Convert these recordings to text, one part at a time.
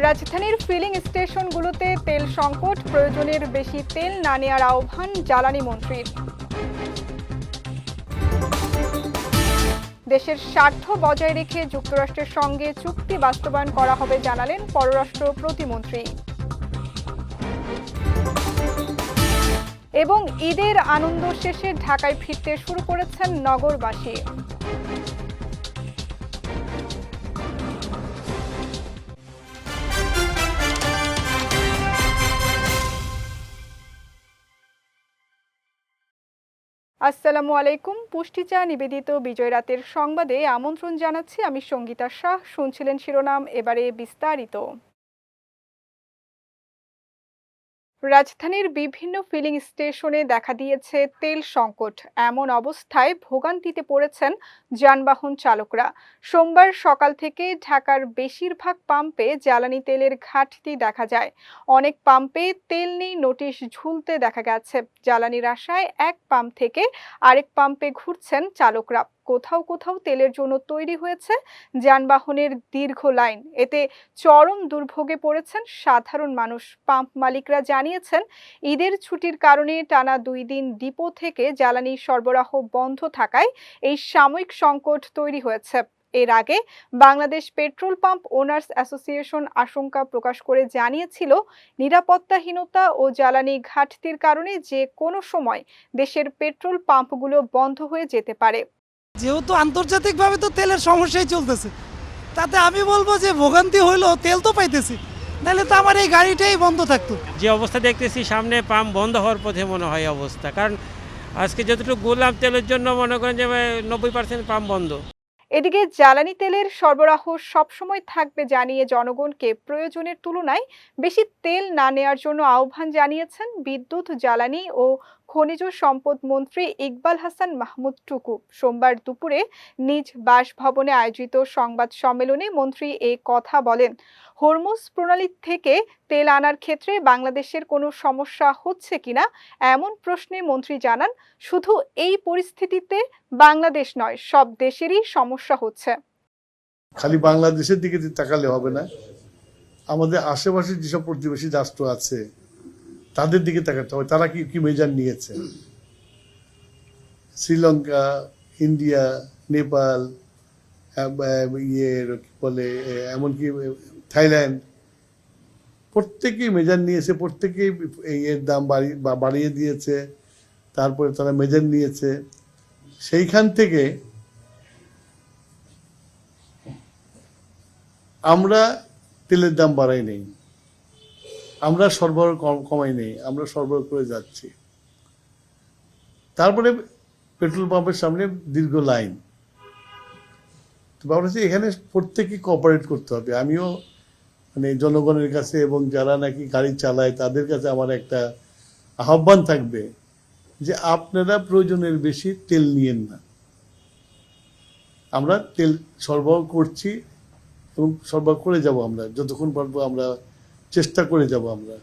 রাজধানীর ফিলিং স্টেশনগুলোতে তেল সংকট, প্রয়োজনের বেশি তেল না নেওয়ার আহ্বান জ্বালানি মন্ত্রীর। দেশের স্বার্থ বজায় রেখে যুক্তরাষ্ট্রের সঙ্গে চুক্তি বাস্তবায়ন করা হবে জানালেন পররাষ্ট্র প্রতিমন্ত্রী। এবং ঈদের আনন্দ শেষে ঢাকায় ফিরতে শুরু করেছেন নগরবাসী। আসসালামু আলাইকুম। পুষ্টিচা নিবেদিত বিজয় রাতের সংবাদে আমন্ত্রণ জানাচ্ছি আমি সঙ্গীতা শাহ। শুনছিলেন শিরোনাম, এবারে বিস্তারিত। রাজধানীর বিভিন্ন ফিলিং স্টেশনে দেখা দিয়েছে তেল সংকট। এমন অবস্থায় ভোগান্তিতে পড়েছেন যানবাহন চালকরা। সোমবার সকাল থেকে ঢাকার বেশিরভাগ পাম্পে জ্বালানি তেলের ঘাটতি দেখা যায়। অনেক পাম্পে তেল নেই নোটিশ ঝুলতে দেখা গেছে। জ্বালানির আশায় এক পাম্প থেকে আরেক পাম্পে ঘুরছেন চালকরা। কোথাও কোথাও তেলের জন্য তৈরি হয়েছে যানবাহনের দীর্ঘ লাইন। এতে চরম দুর্ভোগে পড়েছেন সাধারণ মানুষ। পাম্প মালিকরা জানিয়েছেন, ঈদের ছুটির কারণে টানা 2 দিন ডিপো থেকে জ্বালানি সরবরাহ বন্ধ থাকায় এই সাময়িক সংকট তৈরি হয়েছে। এর আগে Bangladesh petrol pump owners association আশঙ্কা প্রকাশ করে জানিয়েছিল, নিরাপত্তাহীনতা ও জ্বালানি ঘাটতির কারণে যে কোনো সময় দেশের পেট্রোল পাম্পগুলো বন্ধ হয়ে যেতে পারে। যেহেতু আন্তর্জাতিকভাবে তো তেলের সমস্যাই চলতেছে, তাতে আমি বলবো যে ভোগান্তি হইলো, তেল তো পাইতেছি, নাহলে তো আমার এই গাড়িটাই বন্ধ থাকতো। যে অবস্থা দেখতেছি সামনে পাম্প বন্ধ হওয়ার পথে মনে হয় অবস্থা, কারণ আজকে যতটুকু গোলাম তেলের জন্য মনে করেন যে 90% পাম্প বন্ধ। এদিকে জ্বালানি তেলের সরবরাহ সবসময় থাকবে জানিয়ে জনগণকে প্রয়োজনের তুলনায় বেশি তেল না নেওয়ার জন্য আহ্বান জানিয়েছেন বিদ্যুৎ, জ্বালানি ও খনিজ সম্পদ মন্ত্রী ইকবাল হাসান মাহমুদ টুকু। সোমবার দুপুরে নিজ বাসভবনে আয়োজিত সংবাদ সম্মেলনে মন্ত্রী এ কথা বলেন। হরমুজ প্রণালী থেকে তেল আনার ক্ষেত্রে বাংলাদেশের কোনো সমস্যা হচ্ছে কিনা এমন প্রশ্নে মন্ত্রী জানান, শুধু এই পরিস্থিতিতে বাংলাদেশ নয়, সব দেশেরই সমস্যা হচ্ছে। খালি বাংলাদেশের দিকে তাকালে হবে না, আমাদের আশেপাশে যেসব প্রতিবেশী রাষ্ট্র আছে তাদের দিকে তাকাতে হবে। তারা কি মেজার নিয়েছে। শ্রীলঙ্কা, ইন্ডিয়া, নেপাল, কি বলে, এমনকি থাইল্যান্ড, প্রত্যেকেই মেজার নিয়েছে, প্রত্যেকেই এর দাম বাড়িয়ে দিয়েছে। তারপরে তারা মেজার নিয়েছে। সেইখান থেকে আমরা তেলের দাম বাড়াই নেই, আমরা সরবরাহ কমাই নেই, আমরা সরবরাহ করে যাচ্ছি। তারপরে পেট্রোল পাম্পের সামনে দীর্ঘ লাইন। তো ভাবছি এখানে প্রত্যেকেই কোঅপারেট করতে হবে। আমিও জনগণের কাছে এবং যারা নাকি গাড়ি চালায় তাদের কাছে আমার একটা আহ্বান থাকবে যে আপনারা প্রয়োজনের বেশি তেল নিয়েন না। আমরা তেল সরবরাহ করছি এবং সরবরাহ করে যাব, আমরা যতক্ষণ পারবো আমরা চেষ্টা করে যাব। আমরা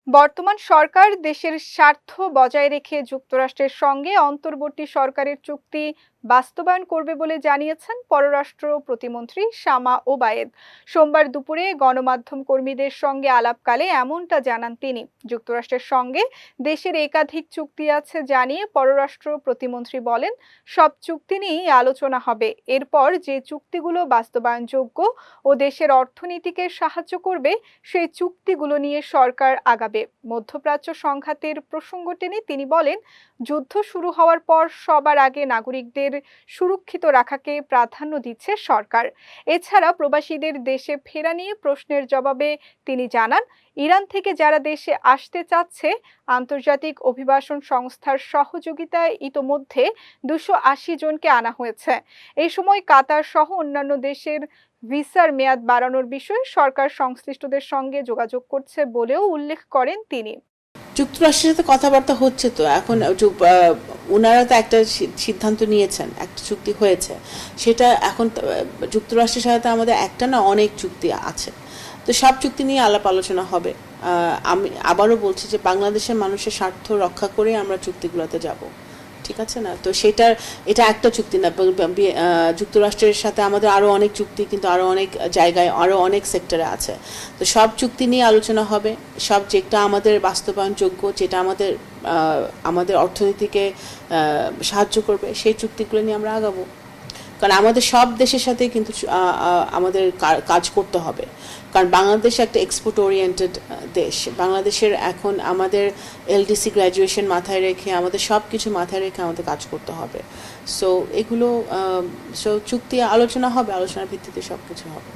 বর্তমান সরকার দেশের স্বার্থ বজায় রেখে যুক্তরাষ্ট্রের সঙ্গে অন্তর্বর্তী সরকারের চুক্তি বাস্তবায়ন করবে বলে জানিয়েছেন পররাষ্ট্র প্রতিমন্ত্রী শামা ওবায়েদ। সোমবার দুপুরে গণমাধ্যম কর্মীদের সঙ্গে আলাপকালে এমনটা জানান তিনি। যুক্তরাষ্ট্রের সঙ্গে দেশের একাধিক চুক্তি আছে জানিয়ে পররাষ্ট্র প্রতিমন্ত্রী বলেন, সব চুক্তি নিয়েই আলোচনা হবে। এরপর যে চুক্তিগুলো বাস্তবায়নযোগ্য ও দেশের অর্থনীতিকে সাহায্য করবে সেই চুক্তিগুলো নিয়ে সরকার আগাবে। মধ্যপ্রাচ্য সংঘাতের প্রসঙ্গ টেনে তিনি বলেন, যুদ্ধ শুরু হওয়ার পর সবার আগে নাগরিকদের সুরক্ষিত রাখাকে প্রাধান্য দিচ্ছে সরকার। এছাড়া প্রবাসীদের দেশে ফেরা নিয়ে প্রশ্নের জবাবে তিনি জানান, ইরান থেকে যারা দেশে আসতে চাচ্ছে আন্তর্জাতিক অভিবাসন সংস্থার সহযোগিতায় ইতোমধ্যে 280 জনকে আনা হয়েছে। এই সময় কাতার সহ অন্যান্য দেশের ভিসার মেয়াদ বাড়ানোর বিষয়ে সরকার সংশ্লিষ্টদের সঙ্গে যোগাযোগ করছে বলেও উল্লেখ করেন তিনি। যুক্তরাষ্ট্রের সাথে কথাবার্তা হচ্ছে, তো এখন ওনারা তো একটা সিদ্ধান্ত নিয়েছেন, একটা চুক্তি হয়েছে, সেটা এখন যুক্তরাষ্ট্রের সাথে আমাদের একটা না অনেক চুক্তি আছে, তো সব চুক্তি নিয়ে আলাপ আলোচনা হবে। আমি আবারও বলছি যে বাংলাদেশের মানুষের স্বার্থ রক্ষা করে আমরা চুক্তিগুলোতে যাব। ঠিক আছে না? তো এটা একটা চুক্তি না, যুক্তরাষ্ট্রের সাথে আমাদের আরও অনেক চুক্তি কিন্তু আরও অনেক জায়গায় আরও অনেক সেক্টরে আছে। তো সব চুক্তি নিয়ে আলোচনা হবে, সব যেটা আমাদের বাস্তবায়নযোগ্য, যেটা আমাদের অর্থনীতিকে সাহায্য করবে, সেই চুক্তিগুলো নিয়ে আমরা আগাবো। কারণ আমাদের সব দেশের সাথে কিন্তু আমাদের কাজ করতে হবে, কারণ বাংলাদেশ একটা এক্সপোর্ট ওরিয়েন্টেড দেশ। বাংলাদেশের এখন আমাদের এলডিসি গ্র্যাজুয়েশন মাথায় রেখে, আমাদের সব কিছু মাথায় রেখে আমাদের কাজ করতে হবে। সো এগুলো চুক্তি আলোচনা হবে, আলোচনার ভিত্তিতে সব কিছু হবে।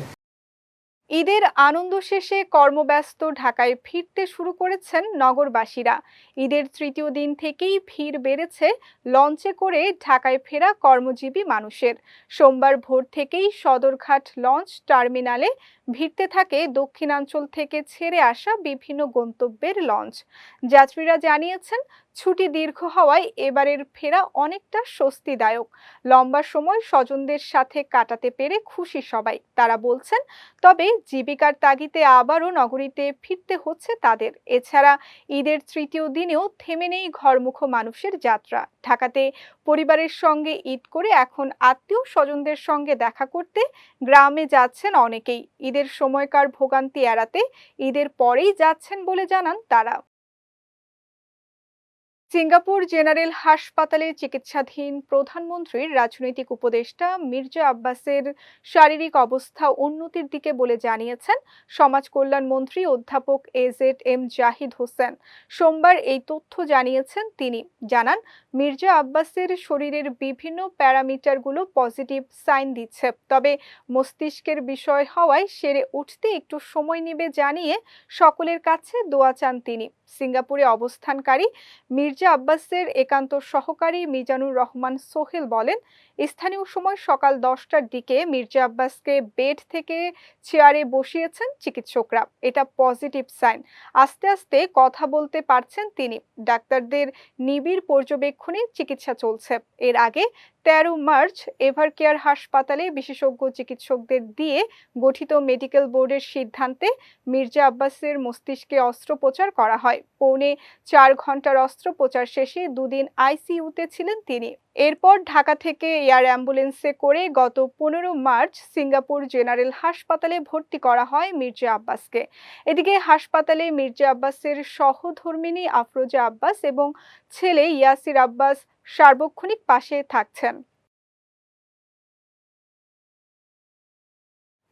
ঈদের আনন্দ শেষে কর্মব্যস্ত ঢাকায় ফিরতে শুরু করেছেন নগরবাসীরা। ঈদের তৃতীয় দিন থেকেই ভিড় বেড়েছে লঞ্চে করে ঢাকায় ফেরা কর্মজীবী মানুষের। সোমবার ভোর থেকেই সদরঘাট লঞ্চ টার্মিনালে ভিড়তে থাকে দক্ষিণাঞ্চল থেকে ছেড়ে আসা বিভিন্ন গন্তব্যের লঞ্চ। যাত্রীরা জানিয়েছেন, ছুটি দীর্ঘ হওয়ায় এবারের ফেরা অনেকটা স্বস্তিদায়ক। লম্বা সময় স্বজনদের সাথে কাটাতে পেরে খুশি সবাই। তারা বলছেন, তবে জীবিকার তাগিদে আবারও নগরীতে ফিরতে হচ্ছে তাদের। এছাড়া ঈদের তৃতীয় দিনেও থেমে নেই ঘরমুখ মানুষের যাত্রা। ঢাকাতে পরিবারের সঙ্গে ঈদ করে এখন আত্মীয় স্বজনদের সঙ্গে দেখা করতে গ্রামে যাচ্ছেন অনেকেই। ঈদের সময়কার ভোগান্তি এড়াতে ঈদের পরেই যাচ্ছেন বলে জানান তারা। সিঙ্গাপুর জেনারেল হাসপাতালে চিকিৎসাধীন প্রধানমন্ত্রীর রাজনৈতিক উপদেষ্টা মির্জা আব্বাসের শারীরিক অবস্থা উন্নতির দিকে বলে জানিয়েছেন সমাজ কল্যাণ মন্ত্রী অধ্যাপক AZM জাহিদ হোসেন। সোমবার এই তথ্য জানিয়েছেন তিনি। জানান, মির্জা আব্বাসের শরীরের বিভিন্ন প্যারামিটারগুলো পজিটিভ সাইন দিচ্ছে, তবে মস্তিষ্কের বিষয় হওয়ায় সেরে উঠতে একটু সময় নেবে জানিয়ে সকলের কাছে দোয়া চান তিনি। সিঙ্গাপুরে অবস্থানকারী মির্জা আব্বাসের একান্ত সহকারী মিজানুর রহমান সোহেল বলেন, স্থানীয় সময় সকাল 10টার দিকে মির্জা আব্বাসকে বেড থেকে চেয়ারে বসিয়েছেন চিকিৎসকরা। এটা পজিটিভ সাইন। আস্তে আস্তে কথা বলতে পারছেন তিনি। ডাক্তারদের নিবিড় পর্যবেক্ষণে চিকিৎসা চলছে। এর আগে 13 মার্চ এভারকেয়ার হাসপাতালে বিশেষজ্ঞ চিকিৎসকদের দিয়ে গঠিত মেডিকেল বোর্ডের সিদ্ধান্তে মির্জা আব্বাসের মস্তিষ্কে অস্ত্রোপচার করা হয়। পৌনে 4 ঘন্টার অস্ত্রোপচার শেষে 2 দিন আইসিইউতে ছিলেন তিনি। এরপর ঢাকা থেকে এয়ার অ্যাম্বুলেন্সে করে গত 15 মার্চ সিঙ্গাপুর জেনারেল হাসপাতালে ভর্তি করা হয় মির্জা আব্বাসকে। এদিকে হাসপাতালে মির্জা আব্বাসের সহধর্মিণী আফরোজা আব্বাস এবং ছেলে ইয়াসির আব্বাস সার্বক্ষণিক পাশে থাকছেন।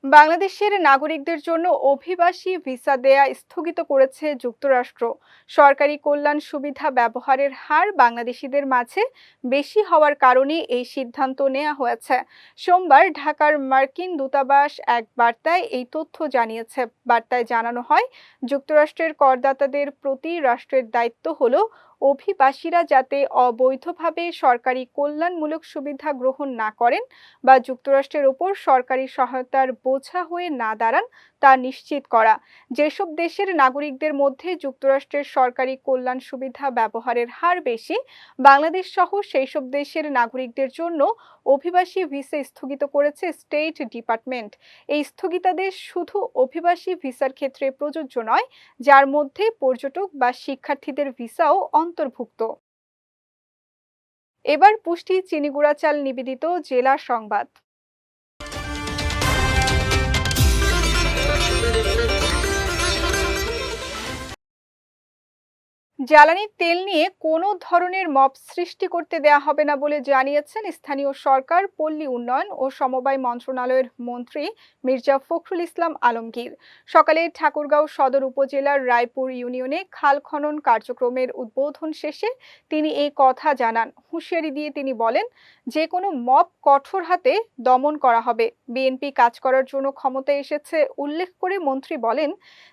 বাংলাদেশের নাগরিকদের জন্য অভিবাসী ভিসা দেয়া স্থগিত করেছে যুক্তরাষ্ট্র। সরকারি কল্যাণ সুবিধা ব্যবহারের হার বাংলাদেশিদের মাঝে বেশি হওয়ার কারণে এই সিদ্ধান্ত নেওয়া হয়েছে। সোমবার ঢাকার মার্কিন দূতাবাস এক বার্তায় এই তথ্য জানিয়েছে। বার্তায় জানানো হয়, যুক্তরাষ্ট্রের করদাতাদের প্রতি রাষ্ট্রের দায়িত্ব হলো অভিবাসীরা যাতে অবৈধভাবে সরকারি কল্যাণমূলক সুবিধা গ্রহণ না করেন বা যুক্তরাষ্ট্রের ওপর সরকারি সহায়তার বোঝা হয়ে না দাঁড়ান তা নিশ্চিত করা। যেসব দেশের নাগরিকদের মধ্যে যুক্তরাষ্ট্রের সরকারি কল্যাণ সুবিধা ব্যবহারের হার বেশি, বাংলাদেশ সহ সেই সব দেশের নাগরিকদের জন্য অভিবাসী ভিসা স্থগিত করেছে স্টেট ডিপার্টমেন্ট। এই স্থগিতাদেশ শুধু অভিবাসী ভিসার ক্ষেত্রে প্রযোজ্য নয়, যার মধ্যে পর্যটক বা শিক্ষার্থীদের ভিসাও অন্তর্ভুক্ত। এবার পুষ্টি চিনিগুড়া চাল নিবেদিত জেলা সংবাদ। জ্বালানির তেল নিয়ে কোনো ধরনের মব সৃষ্টি করতে দেয়া হবে না বলে জানিয়েছেন স্থানীয় সরকার, পল্লী উন্নয়ন ও সমবায় মন্ত্রণালয়ের মন্ত্রী মির্জা ফখরুল ইসলাম আলমগীর। সকালে ঠাকুরগাঁও সদর উপজেলার রায়পুর ইউনিয়নে খাল খনন কার্যক্রমের উদ্বোধন শেষে তিনি এই কথা জানান। হুঁশিয়ারি দিয়ে তিনি বলেন, যে কোনো মব কঠোর হাতে দমন করা হবে। বিএনপি কাজ করার জন্য ক্ষমতায় এসেছে উল্লেখ করে মন্ত্রী বলেন,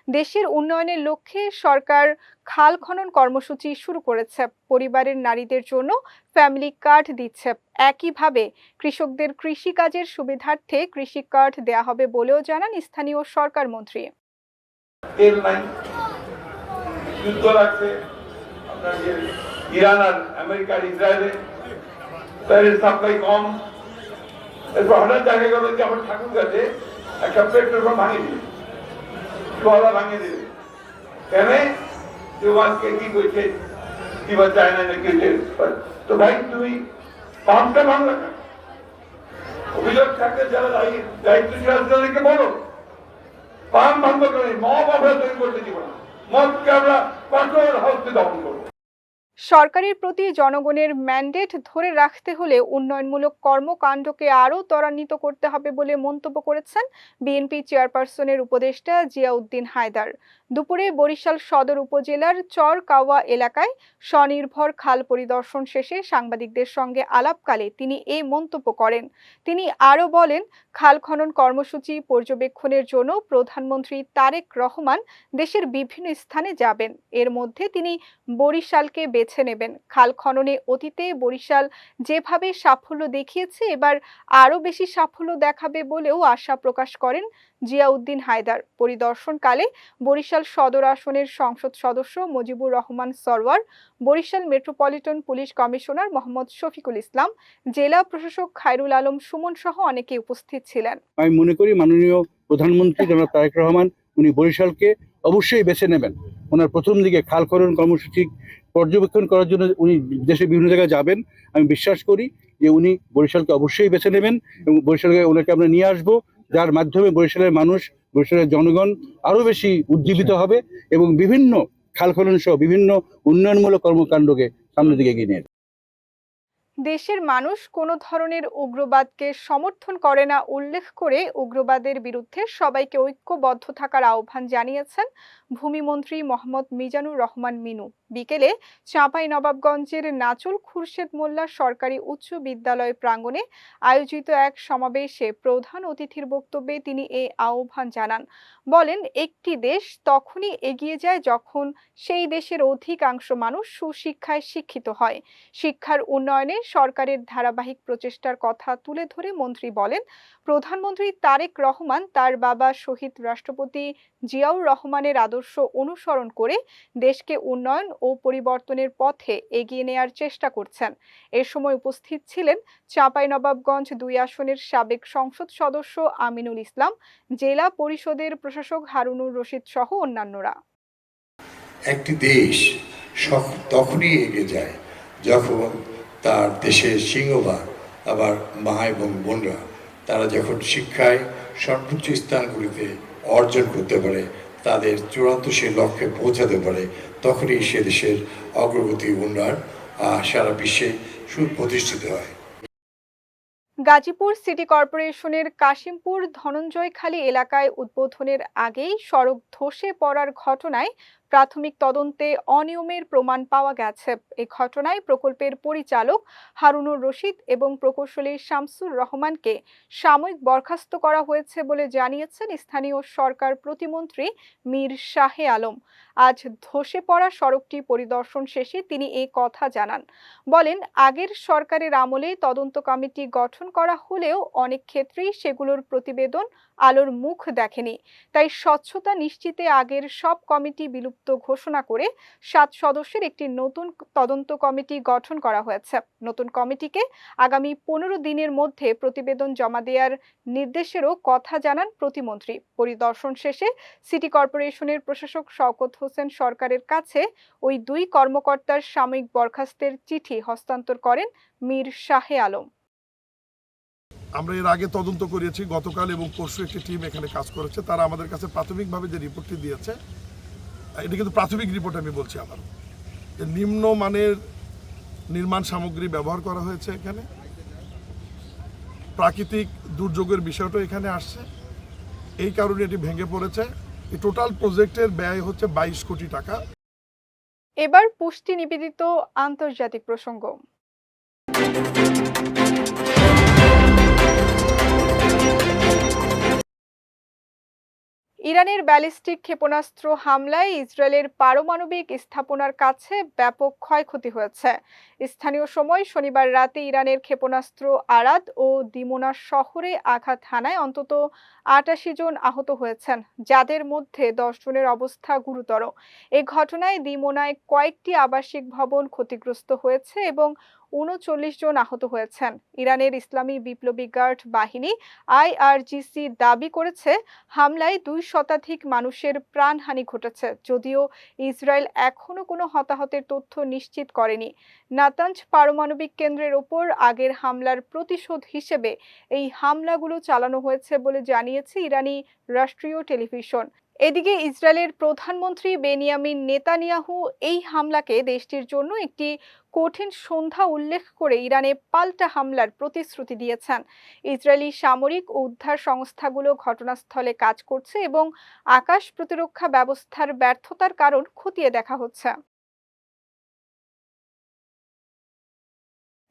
দেশের উন্নয়নের লক্ষ্যে সরকার খাল খনন কর্মসূচি শুরু করেছে। পরিবারের নারীদের জন্য ফ্যামিলি কার্ড দিচ্ছে। একইভাবে কৃষকদের কৃষি কাজের সুবিধার্থে কৃষি কার্ড দেয়া হবে বলেও জানান স্থানীয় সরকার মন্ত্রী। তেল নাই, যুদ্ধ লাগছে আপনার যে ইরান আর আমেরিকা আর ইসরায়েলে, তেলের সাপ্লাই কম। এরপর হঠাৎ দেখা গেল যে আমার ঠাকুর কাছে একটা পেট্রোল পাম্প ভাঙিয়ে দিবে, ভাঙিয়ে দিবে। কেন? আজকে কি করছে, কিংবা চায়না নাকি তো ভাই তুমি পাম্পটা ভাঙলে না, অভিযোগ থাকলে যারা দায়িত্বশীল আছে তাদেরকে বলো পাম্প ভাঙবো করে মব আমরা তৈরি করতে দিব না, মদকে আমরা কঠোর হস্তে দমন করবো। সরকারের প্রতি জনগণের ম্যান্ডেট ধরে রাখতে হলে উন্নয়নমূলক কর্মকাণ্ডকে আরও ত্বরান্বিত করতে হবে বলে মন্তব্য করেছেন বিএনপি চেয়ারপারসনের উপদেষ্টা জিয়াউদ্দিন হায়দার। দুপুরে বরিশাল সদর উপজেলার চরকাওয়া এলাকায় স্বনির্ভর খাল পরিদর্শন শেষে সাংবাদিকদের সঙ্গে আলাপকালে তিনি এই মন্তব্য করেন। তিনি আরও বলেন, খাল খনন কর্মসূচি পর্যবেক্ষণের জন্য প্রধানমন্ত্রী তারেক রহমান দেশের বিভিন্ন স্থানে যাবেন। এর মধ্যে তিনি বরিশালকে বেছে নেবেন। খাল খননে অতীতে বরিশাল যেভাবে সাফল্য দেখিয়েছে এবার আরও বেশি সাফল্য দেখাবে বলেও আশা প্রকাশ করেন জিয়াউদ্দিন হায়দার। পরিদর্শনকালে বরিশাল সদর আসনের সংসদ সদস্য Mujibur Rahman Sarwar, Barishal metropolitan police commissioner Mohammad Shafiqul Islam, জেলা প্রশাসক খায়রুল আলম সুমন সহ অনেকে উপস্থিত ছিলেন। আমি মনে করি মাননীয় প্রধানমন্ত্রী জনাব তারেক রহমান উনি বরিশালকে অবশ্যই বেছে নেবেন। ওনার প্রথম দিকে খাল খনন কর্মসূচি পর্যবেক্ষণ করার জন্য উনি দেশের বিভিন্ন জায়গায় যাবেন। আমি বিশ্বাস করি যে উনি বরিশালকে অবশ্যই বেছে নেবেন এবং বরিশালকে ওনাকে আমরা নিয়ে আসবো, যার মাধ্যমে বরিশালের মানুষ, বরিশালের জনগণ আরো বেশি উজ্জীবিত হবে এবং বিভিন্ন খাল খনন সহ বিভিন্ন উন্নয়নমূলক কর্মকাণ্ডকে সামনের দিকে এগিয়ে নিয়ে যাবে। দেশের মানুষ কোনো ধরনের উগ্রবাদকে সমর্থন করে না উল্লেখ করে উগ্রবাদের বিরুদ্ধে সবাইকে ঐক্যবদ্ধ থাকার আহ্বান জানিয়েছেন ভূমিমন্ত্রী মোহাম্মদ মিজানুর রহমান মিনু। বিকেলে চাঁপাইনবাবগঞ্জের নাচুল খুরশেদ মোল্লা সরকারি উচ্চ বিদ্যালয় প্রাঙ্গণে আয়োজিত এক সমাবেশে প্রধান অতিথির বক্তব্যে তিনি এই আহ্বান জানান। বলেন, একটি দেশ তখনই এগিয়ে যায় যখন সেই দেশের অধিকাংশ মানুষ সুশিক্ষায় শিক্ষিত হয়। শিক্ষার উন্নয়নে সরকারের ধারাবাহিক প্রচেষ্টার কথা তুলে ধরে মন্ত্রী বলেন, প্রধানমন্ত্রী তারেক রহমান তার বাবা শহীদ রাষ্ট্রপতি জিয়াউর রহমানের আদর্শ অনুসরণ করে দেশকে উন্নয়ন ও পরিবর্তনের পথে এগিয়ে নেয়ার চেষ্টা করছেন। এ সময় উপস্থিত ছিলেন চাঁপাইনবাবগঞ্জ ২ আসনের সাবেক সংসদ সদস্য আমিনুল ইসলাম, জেলা পরিষদের প্রশাসক হারুনুর রশিদ সহ অন্যান্যরা। একটি দেশ তখনই এগিয়ে যায় যখন তার দেশের সিংহভাগ আবার মা এবং বোনরা তারা যখন শিক্ষায় সর্বোচ্চ স্থানগুলিতে অর্জন করতে পারে, তাদের চূড়ান্ত সে লক্ষ্যে পৌঁছাতে পারে, তখনই সে দেশের অগ্রগতি উন্নয়ন সারা বিশ্বে সুপ্রতিষ্ঠিত হয়। গাজীপুর সিটি কর্পোরেশনের কাশিমপুর ধনঞ্জয়খালী এলাকায় উদ্বোধনের আগেই সড়ক ধসে পড়ার ঘটনায় প্রাথমিক তদন্তে অনিয়মের প্রমাণ পাওয়া গেছে। এই ঘটনায় প্রকল্পের পরিচালক হারুনুর রশিদ এবং প্রকৌশলী শামসুর রহমানকে সাময়িক বরখাস্ত করা হয়েছে বলে জানিয়েছেন স্থানীয় সরকার প্রতিমন্ত্রী মীর শাহে আলম। আজ ধসে পড়া সড়কটি পরিদর্শন শেষে তিনি এই কথা জানান। বলেন, আগের সরকারের আমলে তদন্ত কমিটি গঠন করা হলেও অনেক ক্ষেত্রেই সেগুলোর প্রতিবেদন আলোর মুখ দেখেনি। তাই স্বচ্ছতা নিশ্চিতে আগের সব কমিটি বিলুপ্ত ঘোষণা করে 7 সদস্যের একটি নতুন তদন্ত কমিটি গঠন করা হয়েছে। নতুন কমিটিকে আগামী 15 দিনের মধ্যে প্রতিবেদন জমা দেওয়ার নির্দেশেরও কথা জানান প্রতিমন্ত্রী। পরিদর্শন শেষে সিটি কর্পোরেশনের প্রশাসক শওকত হোসেন সরকারের কাছে ওই 2 কর্মকর্তার সাময়িক বরখাস্তের চিঠি হস্তান্তর করেন মীর শাহে আলম। আমরা এর আগে তদন্ত করেছি, গতকাল এবং পরশু একটি টিম এখানে কাজ করেছে। তারা আমাদের কাছে প্রাথমিকভাবে যে রিপোর্টটি দিয়েছে, এটা কিন্তু প্রাথমিক রিপোর্ট আমি বলছি আমার, যে নিম্নমানের নির্মাণ সামগ্রী ব্যবহার করা হয়েছে। এখানে প্রাকৃতিক দুর্যোগের বিষয়টা এখানে আসছে, এই কারণে এটি ভেঙে পড়েছে। এই টোটাল প্রজেক্টের ব্যয় হচ্ছে 22 কোটি টাকা। এবার পুষ্টি নিবেদিত আন্তর্জাতিক প্রসঙ্গ। ইরানের ব্যালিস্টিক ক্ষেপণাস্ত্র হামলায় ইসরায়েলের পারমাণবিক স্থাপনার কাছে ব্যাপক ক্ষয়ক্ষতি হয়েছে। স্থানীয় সময় শনিবার রাতে ইরানের ক্ষেপণাস্ত্র আরাদ ও দিমোনা শহরে আঘাত হানায় অন্তত ৮৮ জন আহত হয়েছেন, যাদের মধ্যে 10 জনের অবস্থা গুরুতর। এই ঘটনায় দিমোনায় কয়েকটি আবাসিক ভবন ক্ষতিগ্রস্ত হয়েছে এবং ৩৯ জন আহত হয়েছেন। ইরানের ইসলামী বিপ্লবী গার্ড বাহিনী IRGC দাবি করেছে হামলায় ২ শতাধিক মানুষের প্রাণহানি ঘটেছে, যদিও ইসরায়েল এখনো কোনো হতাহতের তথ্য নিশ্চিত করেনি। নাতাঞ্জ পারমাণবিক কেন্দ্রের ওপর আগের হামলার প্রতিশোধ হিসেবে এই হামলাগুলো চালানো হয়েছে বলে জানিয়েছে ইরানি রাষ্ট্রীয় টেলিভিশন। এদিকে ইসরায়েলের প্রধানমন্ত্রী বেনিয়ামিন নেতানিয়াহু এই হামলাকে দেশটির জন্য একটি কঠিন সন্ধ্যা উল্লেখ করে ইরানে পাল্টা হামলার প্রতিশ্রুতি দিয়েছেন। ইসরায়েলি সামরিক ও উদ্ধার সংস্থাগুলো ঘটনাস্থলে কাজ করছে এবং আকাশ প্রতিরক্ষা ব্যবস্থার ব্যর্থতার কারণ খতিয়ে দেখা হচ্ছে।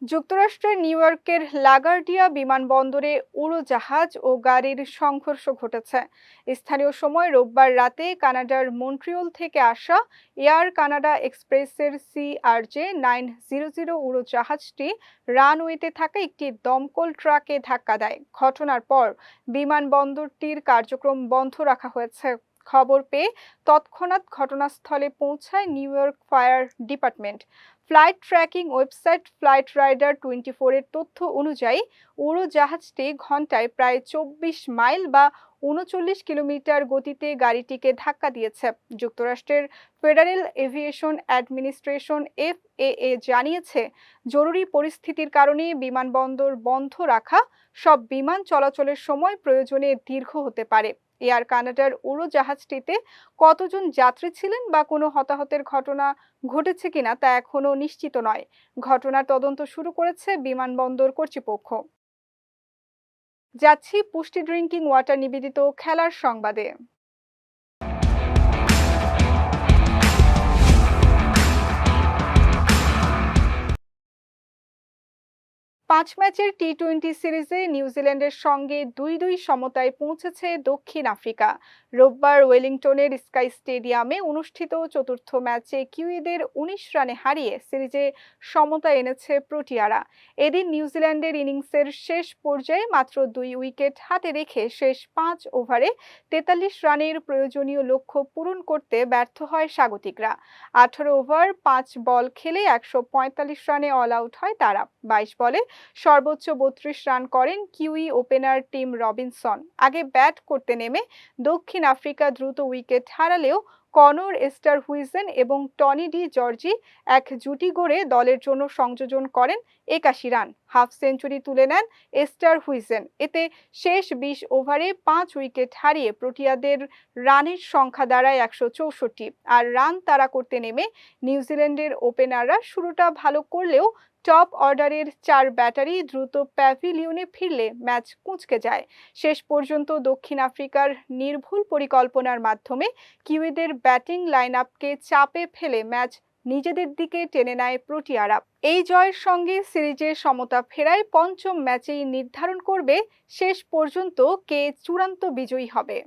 যুক্তরাষ্ট্রের নিউ ইয়র্কের লাগার্ডিয়া বিমানবন্দরে উড়োজাহাজ ও গাড়ির সংঘর্ষ ঘটেছে। স্থানীয় সময় রোববার রাতে কানাডার মন্ট্রিয়ল থেকে আসা এয়ার কানাডা এক্সপ্রেসের CRJ-900 উড়োজাহাজটি রানওয়েতে থাকা একটি দমকল ট্রাকে ধাক্কা দেয়। ঘটনার পর বিমানবন্দরটির কার্যক্রম বন্ধ রাখা হয়েছে। খবর পেয়ে তৎক্ষণাৎ ঘটনাস্থলে পৌঁছায় New York fire department. Flight tracking website flight radar 24 এর তথ্য অনুযায়ী উড়োজাহাজটি ঘন্টায় প্রায় 24 মাইল বা 39 কিলোমিটার গতিতে গাড়িটিকে ধাক্কা দিয়েছে। যুক্তরাষ্ট্রের ফেডারেল এভিয়েশন অ্যাডমিনিস্ট্রেশন FAA জানিয়েছে, জরুরি পরিস্থিতির কারণে বিমানবন্দর বন্ধ রাখা সব বিমান চলাচলের সময় প্রয়োজনে দীর্ঘ হতে পারে। এয়ার কানাডার উড়োজাহাজটিতে কতজন যাত্রী ছিলেন বা কোনো হতাহতের ঘটনা ঘটেছে কিনা তা এখনো নিশ্চিত নয়। ঘটনার তদন্ত শুরু করেছে বিমানবন্দর কর্তৃপক্ষ। যাচ্ছি পুষ্টি ড্রিঙ্কিং ওয়াটার নিবেদিত খেলার সংবাদে। 5 ম্যাচের টি-20 সিরিজে নিউজিল্যান্ডের সঙ্গে 2-2 সমতায় পৌঁছেছে দক্ষিণ আফ্রিকা। রোববার ওয়েলিংটনের স্কাই স্টেডিয়ামে অনুষ্ঠিত চতুর্থ ম্যাচে কিউইদের 19 রানে হারিয়ে সিরিজে সমতা এনেছে প্রোটিয়ারা। এদিন নিউজিল্যান্ডের ইনিংসের শেষ পর্যায়ে মাত্র 2 উইকেট হাতে রেখে শেষ 5 ওভারে 43 রানের প্রয়োজনীয় লক্ষ্য পূরণ করতে ব্যর্থ হয় স্বাগতিকরা। 18 ওভার 5 বল খেলে 145 রানে অল আউট হয় তারা। 22 বলে সর্বোচ্চ 32 রান করেন কিউই ওপেনার টিম রবিনসন। আগে ব্যাট করতে নেমে দক্ষিণ আফ্রিকা দ্রুত উইকেট হারালেও কনর এস্টারহুইজেন এবং টনি ডি জর্জি এক জুটি গড়ে দলের জন্য সংযোজন করেন 81 রান। হাফ সেঞ্চুরি তুলে নেন এস্টারহুইজেন। এতে শেষ 20 ওভারে 5 উইকেট হারিয়ে প্রোটিয়াদের রানের সংখ্যা দাঁড়ায় 164। আর রান তাড়া করতে নেমে নিউজিল্যান্ডের ওপেনাররা শুরুটা ভালো করলেও টপ অর্ডারের 4 ব্যাটারি দ্রুত প্যাভিলিয়নে ফিরলে ম্যাচ কুঁচকে যায়। শেষ পর্যন্ত দক্ষিণ আফ্রিকার নির্ভুল পরিকল্পনার মাধ্যমে কিউইদের ব্যাটিং লাইনআপকে চাপে ফেলে ম্যাচ নিজেদের দিকে টেনে নেয় প্রোটিয়ারা। এই জয়ের সঙ্গে সিরিজে সমতা ফেরায় পঞ্চম ম্যাচেই নির্ধারণ করবে শেষ পর্যন্ত কে চূড়ান্ত বিজয়ী হবে।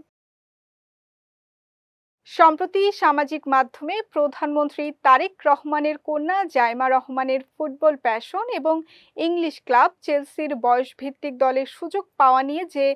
সম্প্রতি সামাজিক মাধ্যমে প্রধানমন্ত্রী তারেক রহমানের কন্যা জাইমা রহমানের ফুটবল প্যাশন এবং ইংলিশ ক্লাব চেলসির বয়সভিত্তিক দলের সুযোগ পাওয়া নিয়ে যে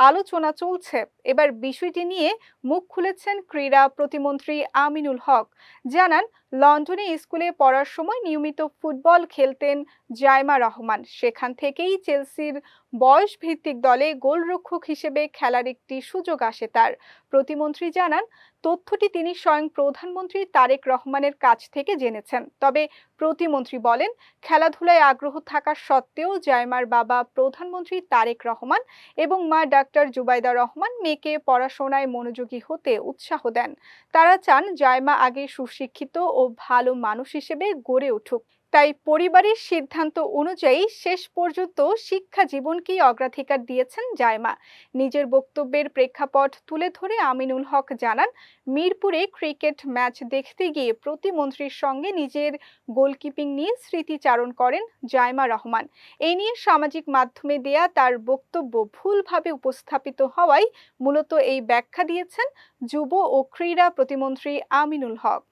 আলোচনা চলছে, এবার বিষয়টি নিয়ে মুখ খুলেছেন ক্রীড়া প্রতিমন্ত্রী আমিনুল হক। জানান, লন্ডনে স্কুলে পড়ার সময় নিয়মিত ফুটবল খেলতেন জাইমা রহমান। সেখান থেকেই চেলসির বয়সভিত্তিক দলে গোলরক্ষক হিসেবে খেলার একটি সুযোগ আসে তার। প্রতিমন্ত্রী জানান, তথ্যটি তিনি স্বয়ং প্রধানমন্ত্রী তারেক রহমানের কাছ থেকে জেনেছেন। তবে প্রতিমন্ত্রী বলেন, খেলাধুলায় আগ্রহ থাকা সত্ত্বেও জাইমার বাবা প্রধানমন্ত্রী তারেক রহমান এবং মা ডাক্তার জুবাইদা রহমান মেয়েকে পড়াশোনায় মনোযোগী হতে উৎসাহ দেন। তারা চান জাইমা আগে সুশিক্ষিত ও ভালো মানুষ হিসেবে গড়ে উঠুক। তাই পরিবারের সিদ্ধান্ত অনুযায়ী শেষ পর্যন্ত শিক্ষা জীবনকেই অগ্রাধিকার দিয়েছেন জাইমা। নিজের বক্তব্যের প্রেক্ষাপট তুলে ধরে আমিনুল হক জানান, মিরপুরে ক্রিকেট ম্যাচ দেখতে গিয়ে প্রতিমন্ত্রীর সঙ্গে নিজের গোলকিপিং নিয়ে স্মৃতিচারণ করেন জাইমা রহমান। এই নিয়ে সামাজিক মাধ্যমে দেয়া তার বক্তব্য ভুলভাবে উপস্থাপিত হওয়ায় মূলত এই ব্যাখ্যা দিয়েছেন যুব ও ক্রীড়া প্রতিমন্ত্রী আমিনুল হক।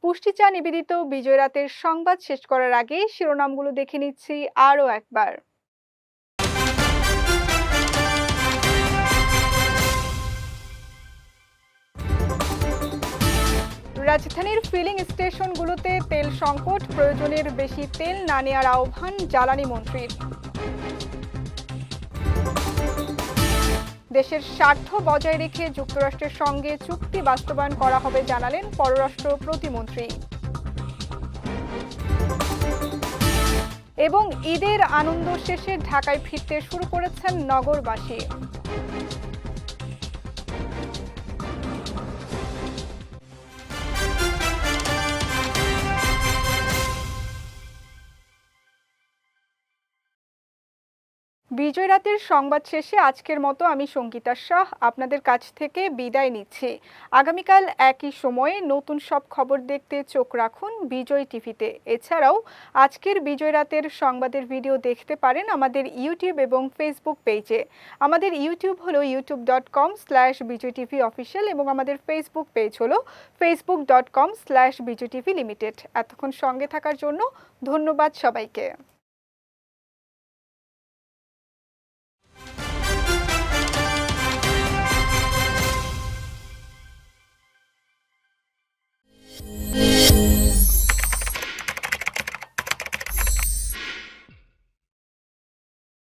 পুষ্টি চা নিবেদিত বিজয় রাতের সংবাদ শেষ করার আগে শিরোনামগুলো দেখে নিচ্ছি আরও একবার। রাজধানীর ফিলিং স্টেশনগুলোতে তেল সংকট, প্রয়োজনের বেশি তেল না নেওয়ার আহ্বান জ্বালানি মন্ত্রীর। দেশের স্বার্থ বজায় রেখে যুক্তরাষ্ট্রের সঙ্গে চুক্তি বাস্তবায়ন করা হবে জানালেন পররাষ্ট্র প্রতিমন্ত্রী। এবং ঈদের আনন্দ শেষে ঢাকায় ফিরতে শুরু করেছেন নগরবাসী। বিজয় রাতের সংবাদ শেষে আজকের মতো আমি সঙ্গীতা শাহ আপনাদের কাছ থেকে বিদায় নিচ্ছি। আগামীকাল একই সময়ে নতুন সব খবর দেখতে চোখ রাখুন বিজয় টিভিতে। এছাড়াও আজকের বিজয় রাতের সংবাদের ভিডিও দেখতে পারেন আমাদের ইউটিউব এবং ফেসবুক পেজে। আমাদের ইউটিউব হলো youtube.com/bijaytv অফিসিয়াল এবং আমাদের ফেসবুক পেজ হলো facebook.com/bijaytv লিমিটেড। এতক্ষণ সঙ্গে থাকার জন্য ধন্যবাদ সবাইকে।